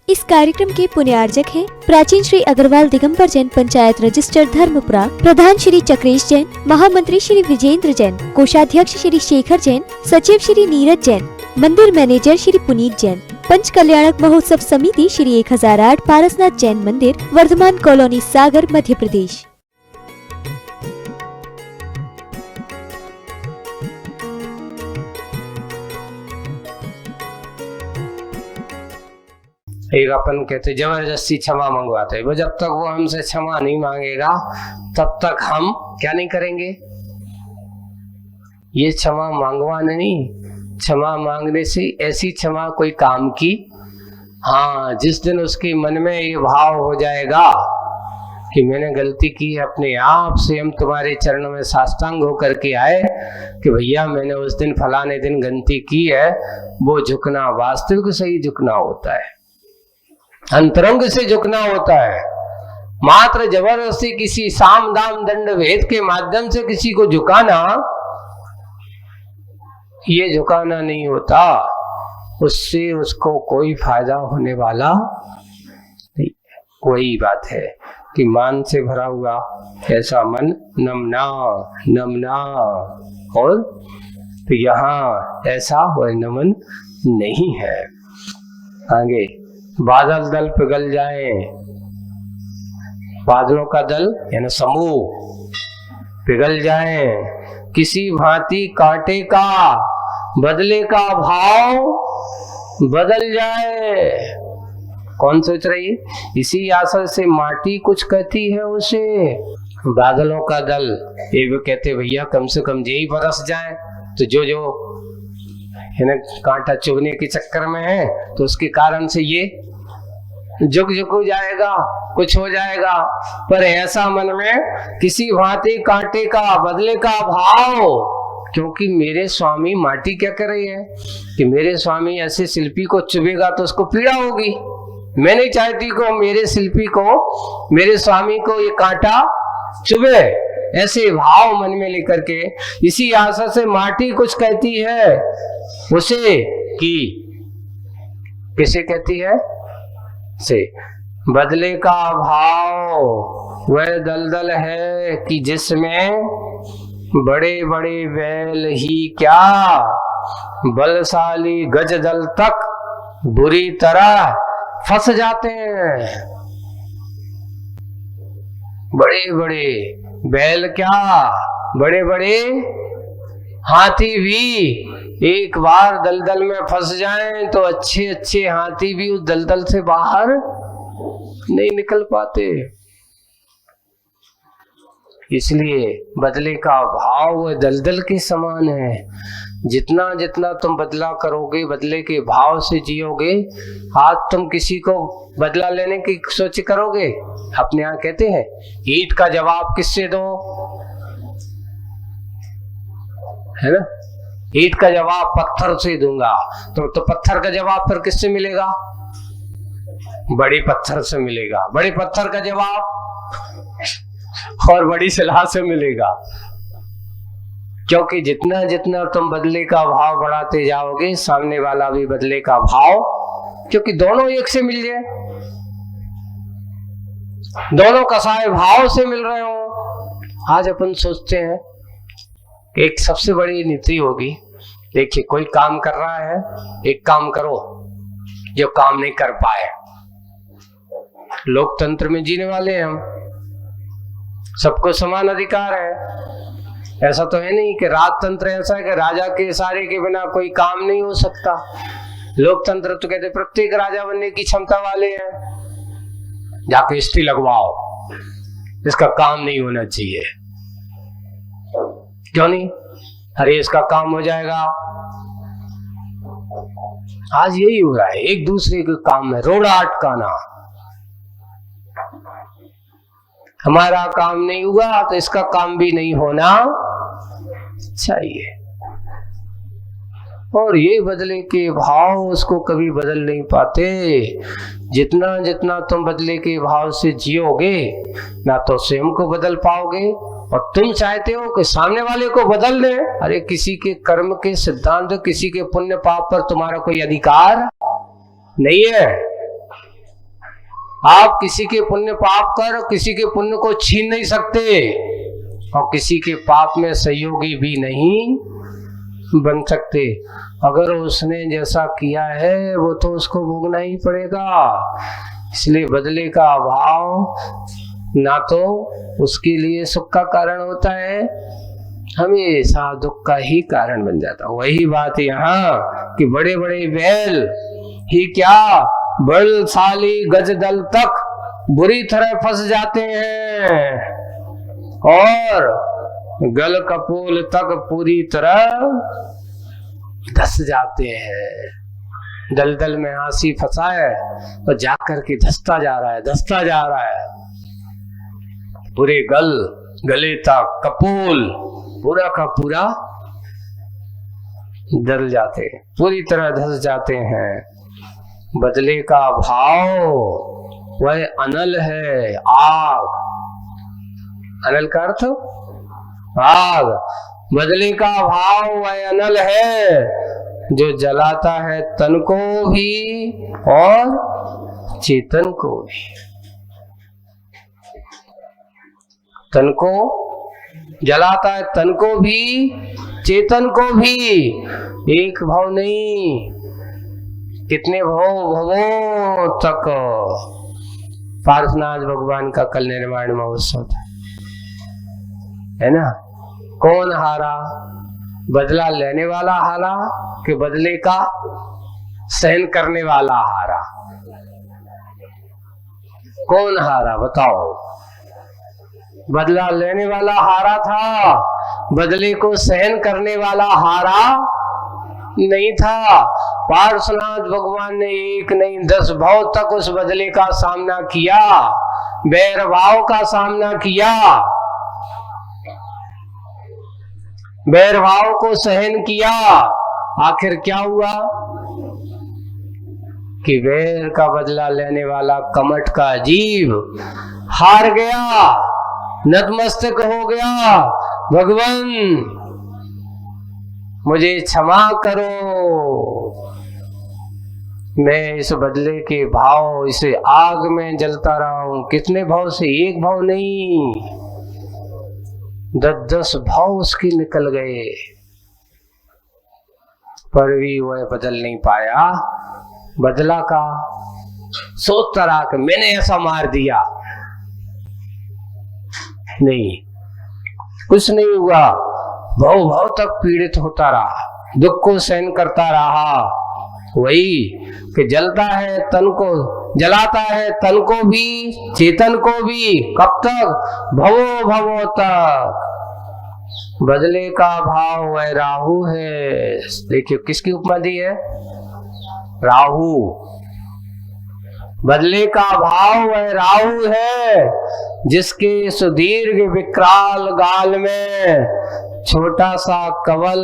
इस कार्यक्रम के पुण्यार्जक हैं प्राचीन श्री अग्रवाल दिगंबर जैन पंचायत रजिस्टर धर्मपुरा, प्रधान श्री चक्रेश जैन, महामंत्री श्री विजेंद्र जैन, कोषाध्यक्ष श्री शेखर जैन, सचिव श्री नीरज जैन, मंदिर मैनेजर श्री पुनीत जैन, पंच कल्याणक महोत्सव समिति श्री 1008 पारसनाथ जैन मंदिर, वर्धमान कॉलोनी, सागर, मध्य प्रदेश। एक अपन कहते जबरदस्ती क्षमा मंगवाते, वो जब तक वो हमसे क्षमा नहीं मांगेगा तब तक हम क्या नहीं करेंगे। ये क्षमा मांगवाना नहीं, क्षमा मांगने से ऐसी क्षमा कोई काम की, हाँ जिस दिन उसके मन में ये भाव हो जाएगा कि मैंने गलती की है, अपने आप से हम तुम्हारे चरणों में साष्टांग होकर के आए कि भैया मैंने उस दिन फलाने दिन गलती की है, वो झुकना वास्तविक सही झुकना होता है, अंतरंग से झुकना होता है। मात्र जबरदस्ती किसी साम दाम दंड भेद के माध्यम से किसी को झुकाना, ये झुकाना नहीं होता, उससे उसको कोई फायदा होने वाला नहीं। वही बात है कि मान से भरा हुआ ऐसा मन नमना नमना, और तो यहाँ ऐसा वह नमन नहीं है। आगे बादल दल पिघल जाए, बादलों का दल यानी समूह पिघल जाए, किसी भांति कांटे का बदले का भाव बदल जाए। कौन सोच रही है? इसी आशा से माटी कुछ कहती है उसे, बादलों का दल ये भी कहते भैया कम से कम यही बरस जाए, तो जो जो कांटा चुभने के चक्कर में है तो उसके कारण से ये झुक हो जाएगा, कुछ हो जाएगा। पर ऐसा मन में किसी भांति कांटे का बदले का भाव, क्योंकि मेरे स्वामी माटी क्या कर रही है कि मेरे स्वामी ऐसे शिल्पी को चुभेगा तो उसको पीड़ा होगी। मैं नहीं चाहती को मेरे शिल्पी को, मेरे स्वामी को ये कांटा चुभे, ऐसे भाव मन में लेकर के इसी आशा से माटी कुछ कहती है उसे कि किसे कहती है से बदले का भाव वह दलदल है कि जिसमें बड़े बड़े बैल ही क्या बलशाली गज दल तक बुरी तरह फंस जाते हैं। बड़े बड़े बैल क्या, बड़े बड़े हाथी भी एक बार दलदल में फंस जाएं तो अच्छे अच्छे हाथी भी उस दलदल से बाहर नहीं निकल पाते। इसलिए बदले का भाव वह दलदल के समान है। जितना जितना तुम बदला करोगे, बदले के भाव से जियोगे, आज तुम किसी को बदला लेने की सोच करोगे, अपने यहाँ कहते हैं ईंट का जवाब किससे दो, है ना, ईंट का जवाब पत्थर से दूंगा, तो पत्थर का जवाब फिर किससे मिलेगा, बड़े पत्थर से मिलेगा। बड़े पत्थर का जवाब और बड़ी सलाह से मिलेगा, क्योंकि जितना जितना तुम बदले का भाव बढ़ाते जाओगे, सामने वाला भी बदले का भाव, क्योंकि दोनों एक से मिल जाए, दोनों कसाय भाव से मिल रहे हो। आज अपन सोचते हैं एक सबसे बड़ी नीति होगी, देखिए कोई काम कर रहा है, एक काम करो जो काम नहीं कर पाए। लोकतंत्र में जीने वाले हैं हम, सबको समान अधिकार है। ऐसा तो है नहीं कि राजतंत्र ऐसा है कि राजा के इशारे के बिना कोई काम नहीं हो सकता। लोकतंत्र तो कहते प्रत्येक राजा बनने की क्षमता वाले हैं, जाके हिस्ट्री लगवाओ, इसका काम नहीं होना चाहिए। क्यों नहीं? अरे इसका काम हो जाएगा। आज यही हो रहा है, एक दूसरे के काम में रोड़ा अटकाना। हमारा काम नहीं हुआ तो इसका काम भी नहीं होना चाहिए। और ये बदले के भाव उसको कभी बदल नहीं पाते। जितना जितना तुम बदले के भाव से जियोगे, ना तो स्वयं को बदल पाओगे, और तुम चाहते हो कि सामने वाले को बदल दे। अरे किसी के कर्म के सिद्धांत, किसी के पुण्य पाप पर तुम्हारा कोई अधिकार नहीं है। आप किसी के पुण्य पाप कर किसी के पुण्य को छीन नहीं सकते और किसी के पाप में सहयोगी भी नहीं बन सकते। अगर उसने जैसा किया है वो तो उसको भोगना ही पड़ेगा। इसलिए बदले का अभाव ना तो उसके लिए सुख का कारण होता है, हमेशा दुख का ही कारण बन जाता। वही बात यहाँ कि बड़े बड़े बैल ही क्या बलशाली गजदल तक बुरी तरह फंस जाते हैं और गल कपोल तक पूरी तरह धस जाते हैं। दलदल में हांसी फंसा है और जाकर के धसता जा रहा है। पूरे गले तक कपोल पूरा का पूरा दल जाते हैं, पूरी तरह धस जाते हैं। बदले का भाव वह अनल है, आग। अनल का अर्थ आग। बदले का भाव वह अनल है जो जलाता है तन को भी और चेतन को भी। तन को जलाता है, तन को भी चेतन को भी। एक भाव नहीं, कितने भवों तक। पार्श्वनाथ भगवान का कल निर्माण महोत्सव था, है ना। कौन हारा? बदला लेने वाला हारा कि बदले का सहन करने वाला हारा? कौन हारा बताओ? बदला लेने वाला हारा था, बदले को सहन करने वाला हारा नहीं था। पार्श्वनाथ भगवान ने एक नहीं 10 भाव तक उस बदले का सामना किया, बैर भाव का सामना किया, बैर भाव को सहन किया। आखिर क्या हुआ कि बैर का बदला लेने वाला कमठ का जीव हार गया, नतमस्तक हो गया। भगवान मुझे क्षमा करो, मैं इस बदले के भाव, इसे आग में जलता रहा हूं। कितने भाव से? एक भाव नहीं, 10 भाव उसके निकल गए, पर भी वह बदल नहीं पाया। बदला का सोचता रहा कि मैंने ऐसा मार दिया, नहीं, कुछ नहीं हुआ। भाव तक पीड़ित होता रहा, दुख को सहन करता रहा। वही कि जलता है तन को, जलाता है तन को भी चेतन को भी। कब तक? भवों तक। बदले का भाव वह राहु है। देखिए किसकी उपमा दी है? राहु। बदले का भाव वह राहु है जिसके सुदीर्घ विकराल गाल में छोटा सा कवल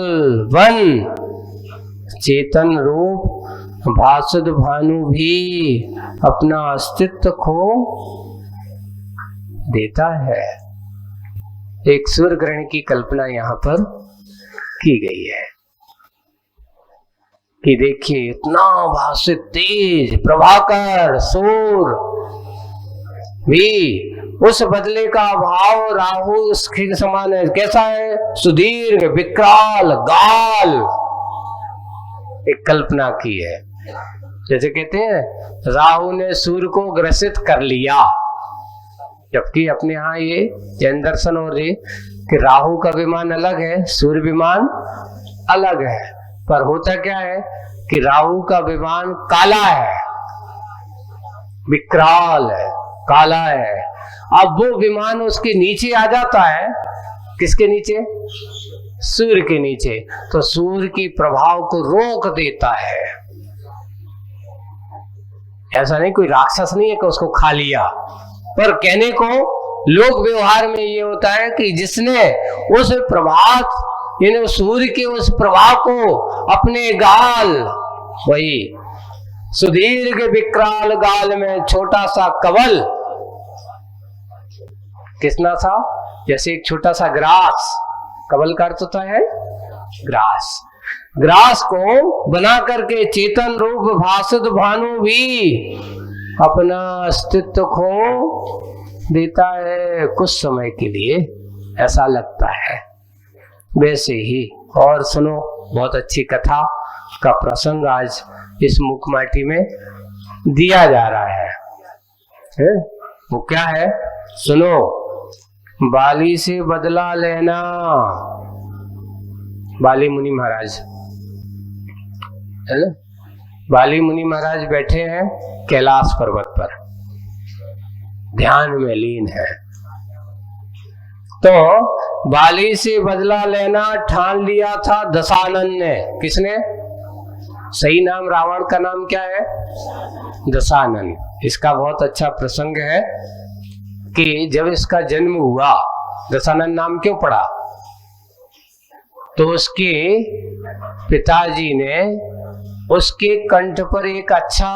वन चेतन रूप भासुद भानु भी अपना अस्तित्व खो देता है। एक सूर्य ग्रहण की कल्पना यहाँ पर की गई है कि देखिए इतना भाषित तेज प्रभाकर सूर्य भी उस बदले का भाव राहु उसके समान है। कैसा है? सुदीर्घ विकराल गाल। एक कल्पना की है, जैसे कहते हैं राहु ने सूर्य को ग्रसित कर लिया, जबकि अपने यहाँ ये जैन दर्शन हो रही कि राहु का विमान अलग है, सूर्य विमान अलग है। पर होता क्या है कि राहु का विमान काला है, विकराल है, काला है। अब वो विमान उसके नीचे आ जाता है। किसके नीचे? सूर्य के नीचे। तो सूर्य की प्रभाव को रोक देता है। ऐसा नहीं, कोई राक्षस नहीं है कि उसको खा लिया, पर कहने को लोक व्यवहार में ये होता है कि जिसने उस प्रभात यानी सूर्य के उस प्रभाव को अपने गाल, वही सुदीर्घ विकराल गाल में छोटा सा कवल, कितना सा? जैसे एक छोटा सा ग्रास, कवल का अर्थ होता है ग्रास। ग्रास को बना करके चेतन रूप भासुद भानु भी अपना अस्तित्व खो देता है कुछ समय के लिए, ऐसा लगता है। वैसे ही और सुनो, बहुत अच्छी कथा का प्रसंग आज इस मुखमाटी में दिया जा रहा है? वो क्या है सुनो। बाली से बदला लेना। बाली मुनि महाराज है ना, बाली मुनि महाराज बैठे हैं कैलाश पर्वत पर, ध्यान में लीन है। तो बाली से बदला लेना ठान लिया था दशानन ने। किसने? सही नाम रावण का नाम क्या है? दशानन। इसका बहुत अच्छा प्रसंग है कि जब इसका जन्म हुआ, दशानन नाम क्यों पड़ा? तो उसके पिताजी ने उसके कंठ पर एक अच्छा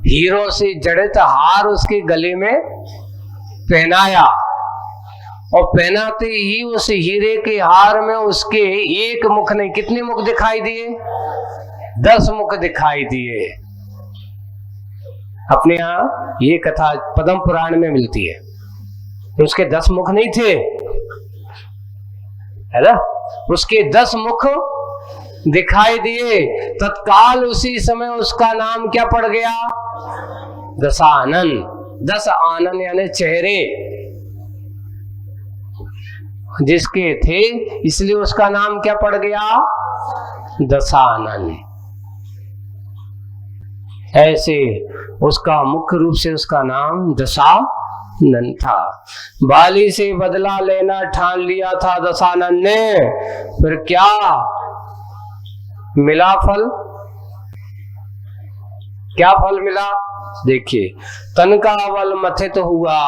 हीरो से जड़ित हार उसके गले में पहनाया, और पहनाते ही उस हीरे के हार में उसके एक मुख नहीं, कितने मुख दिखाई दिए? 10 मुख दिखाई दिए। अपने यहाँ ये कथा पद्म पुराण में मिलती है। तो उसके 10 मुख नहीं थे, है ना? उसके 10 मुख दिखाई दिए। तत्काल उसी समय उसका नाम क्या पड़ गया? दशानन। 10 आनन यानी चेहरे जिसके थे, इसलिए उसका नाम क्या पड़ गया? दशानन। ऐसे उसका मुख्य रूप से उसका नाम दशानन था। बाली से बदला लेना ठान लिया था दशानन ने। फिर क्या मिला फल? क्या फल मिला? देखिए, तन का बल मथित हुआ।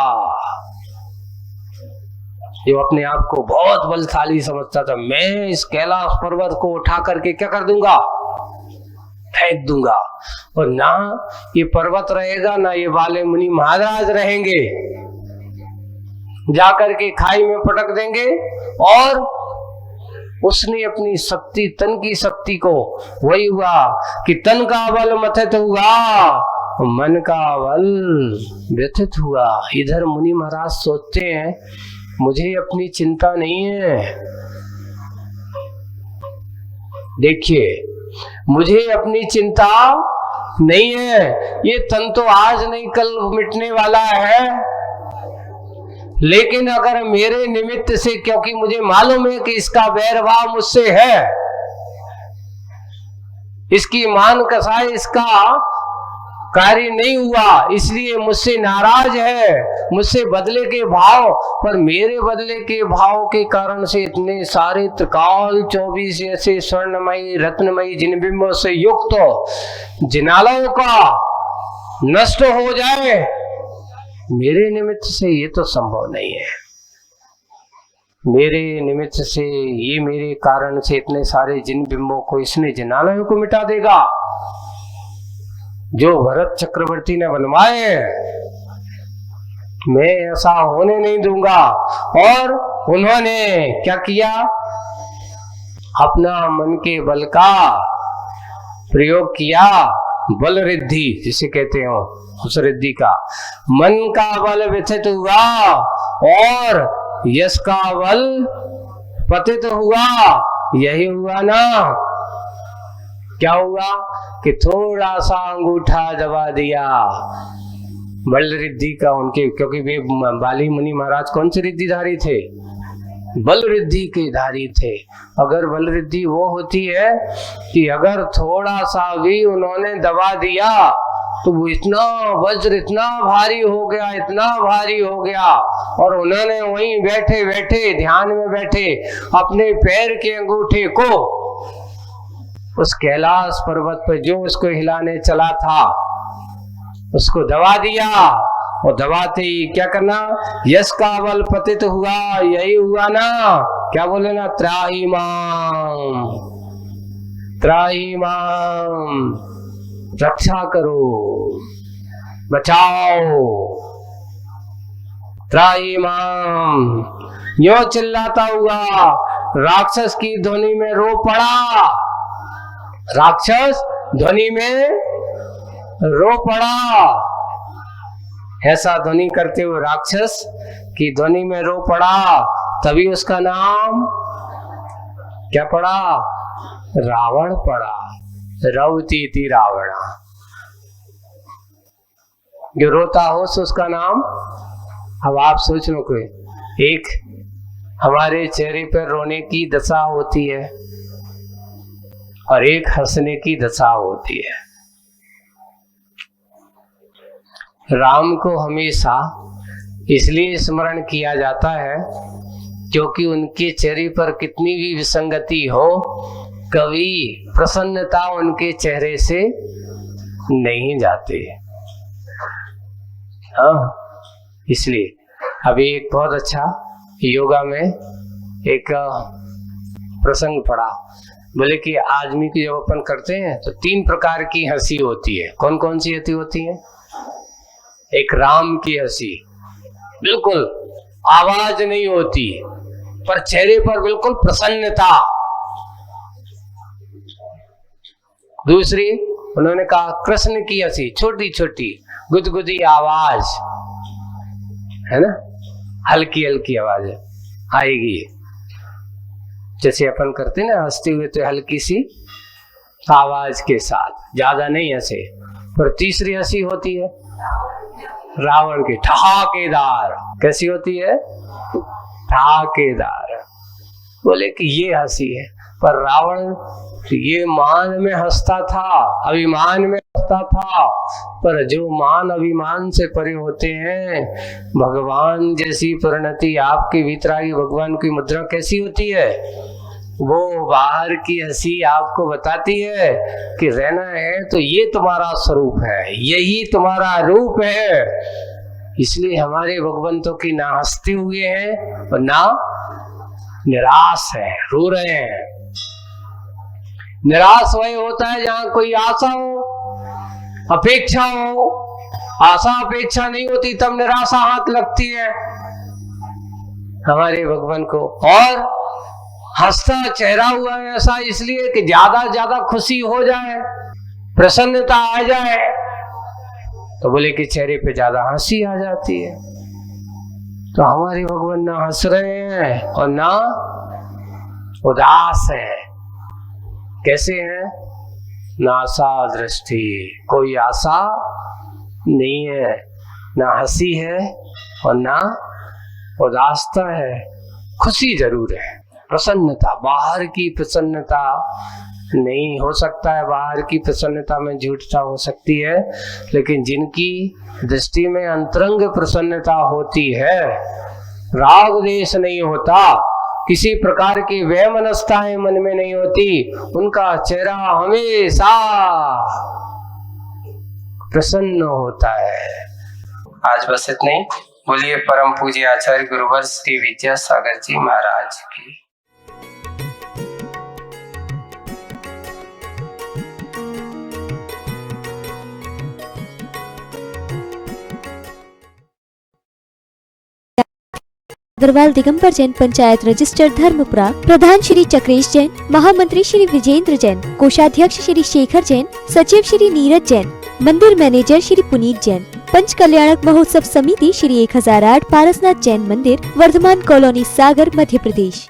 जो अपने आप को बहुत बलशाली समझता था, मैं इस कैलाश पर्वत को उठा करके क्या कर दूंगा? फेंक दूंगा, और ना ये पर्वत रहेगा ना ये वाले मुनि महाराज रहेंगे, जाकर के खाई में पटक देंगे। और उसने अपनी शक्ति, तन की शक्ति को, वही हुआ कि तन का बल मथित हुआ, मन का बल व्यथित हुआ। इधर मुनि महाराज सोचते हैं मुझे अपनी चिंता नहीं है। देखिए, मुझे अपनी चिंता नहीं है, ये तन तो आज नहीं कल मिटने वाला है, लेकिन अगर मेरे निमित्त से, क्योंकि मुझे मालूम है कि इसका वैरभाव मुझसे है, इसकी मान कसाई, इसका कार्य नहीं हुआ, इसलिए मुझसे नाराज है, मुझसे बदले के भाव, पर मेरे बदले के भाव के कारण से इतने सारे त्रिकाल 24 ऐसे स्वर्णमयी रत्नमयी जिन बिंबों से युक्त जिनालयों का नष्ट हो जाए, मेरे निमित्त से ये तो संभव नहीं है। मेरे निमित्त से, ये मेरे कारण से इतने सारे जिन बिंबों को, इसने जिनालयों को मिटा देगा जो भरत चक्रवर्ती ने बनवाए, मैं ऐसा होने नहीं दूंगा। और उन्होंने क्या किया? अपना मन के बल का प्रयोग किया, बल रिद्धि जिसे कहते हो, उस रिद्धि का। मन का बल व्यथित हुआ और यश का बल पतित हुआ। यही हुआ ना? क्या हुआ कि थोड़ा सा अंगूठा दबा दिया बल रिद्धि का उनके, क्योंकि वे बाली मुनि महाराज कौन से रिद्धिधारी थे? बल रिद्धि के धारी थे। अगर बल रिद्धि वो होती है कि अगर थोड़ा सा भी उन्होंने दबा दिया तो वो इतना वज्र इतना भारी हो गया, इतना भारी हो गया, और उन्होंने वहीं बैठे बैठे, ध्यान में बैठे, अपने पैर के अंगूठे को उस कैलाश पर्वत पर जो उसको हिलाने चला था उसको दबा दिया। और दबाते ही क्या करना? यश का बल पतित हुआ। यही हुआ ना? क्या बोले ना? त्राहि माम, त्राहि माम, रक्षा करो, बचाओ, त्राहि माम। यो चिल्लाता हुआ राक्षस की ध्वनि में रो पड़ा। राक्षस ध्वनि में रो पड़ा, ऐसा ध्वनि करते हुए राक्षस की ध्वनि में रो पड़ा, तभी उसका नाम क्या पड़ा? रावण पड़ा। रवती थी रावणा, जो रोता हो सो उसका नाम। अब आप सोच लो, कोई एक हमारे चेहरे पर रोने की दशा होती है और एक हंसने की दशा होती है। राम को हमेशा इसलिए स्मरण किया जाता है क्योंकि उनके चेहरे पर कितनी भी विसंगति हो, कभी प्रसन्नता उनके चेहरे से नहीं जाती। हाँ, इसलिए अभी एक बहुत अच्छा योगा में एक प्रसंग पढ़ा। बोले कि आदमी की जब अपन करते हैं तो 3 प्रकार की हंसी होती है। कौन कौन सी हंसी होती है? एक राम की हंसी, बिल्कुल आवाज नहीं होती पर चेहरे पर बिल्कुल प्रसन्नता। दूसरी उन्होंने कहा कृष्ण की हंसी, छोटी छोटी गुदगुदी आवाज है ना, हल्की हल्की आवाज आएगी, जैसे अपन करते ना हंसते हुए, तो हल्की सी आवाज के साथ, ज्यादा नहीं हंसे। पर तीसरी हंसी होती है रावण की, ठहाकेदार। कैसी होती है? ठहाकेदार। बोले कि ये हंसी है। पर रावण ये मान में हंसता था, अभिमान में हंसता था, पर जो मान अभिमान से परे होते हैं, भगवान जैसी परिणति आपके भीतर आई। भगवान की मुद्रा कैसी होती है? वो बाहर की हंसी आपको बताती है कि रहना है तो ये तुम्हारा स्वरूप है, यही तुम्हारा रूप है। इसलिए हमारे भगवंतों की ना हंसते हुए हैं और ना निराश है, रो रहे हैं। निराश वही होता है जहां कोई आशा हो, अपेक्षा हो। आशा अपेक्षा नहीं होती तब निराशा हाथ लगती है हमारे भगवान को। और हंसता चेहरा हुआ है ऐसा इसलिए कि ज्यादा खुशी हो जाए, प्रसन्नता आ जाए, तो बोले कि चेहरे पे ज्यादा हंसी आ जाती है। तो हमारे भगवान ना हंस रहे हैं और ना उदास है। कैसे हैं? नासा दृष्टि, कोई आशा नहीं है, ना हंसी है और ना उदासता है। खुशी जरूर है, प्रसन्नता, बाहर की प्रसन्नता नहीं हो सकता है। बाहर की प्रसन्नता में झूठता हो सकती है, लेकिन जिनकी दृष्टि में अंतरंग प्रसन्नता होती है, राग द्वेष नहीं होता, किसी प्रकार की वैमनस्ताएं मन में नहीं होती, उनका चेहरा हमेशा प्रसन्न होता है। आज बस इतना ही। बोलिए परम पूज्य आचार्य गुरुवर श्री विद्यासागर जी महाराज की। अग्रवाल दिगंबर जैन पंचायत रजिस्टर धर्मपुरा, प्रधान श्री चक्रेश जैन, महामंत्री श्री विजेंद्र जैन, कोषाध्यक्ष श्री शेखर जैन, सचिव श्री नीरज जैन, मंदिर मैनेजर श्री पुनीत जैन, पंच कल्याणक महोत्सव समिति श्री 1008 पारसनाथ जैन मंदिर, वर्धमान कॉलोनी, सागर, मध्य प्रदेश।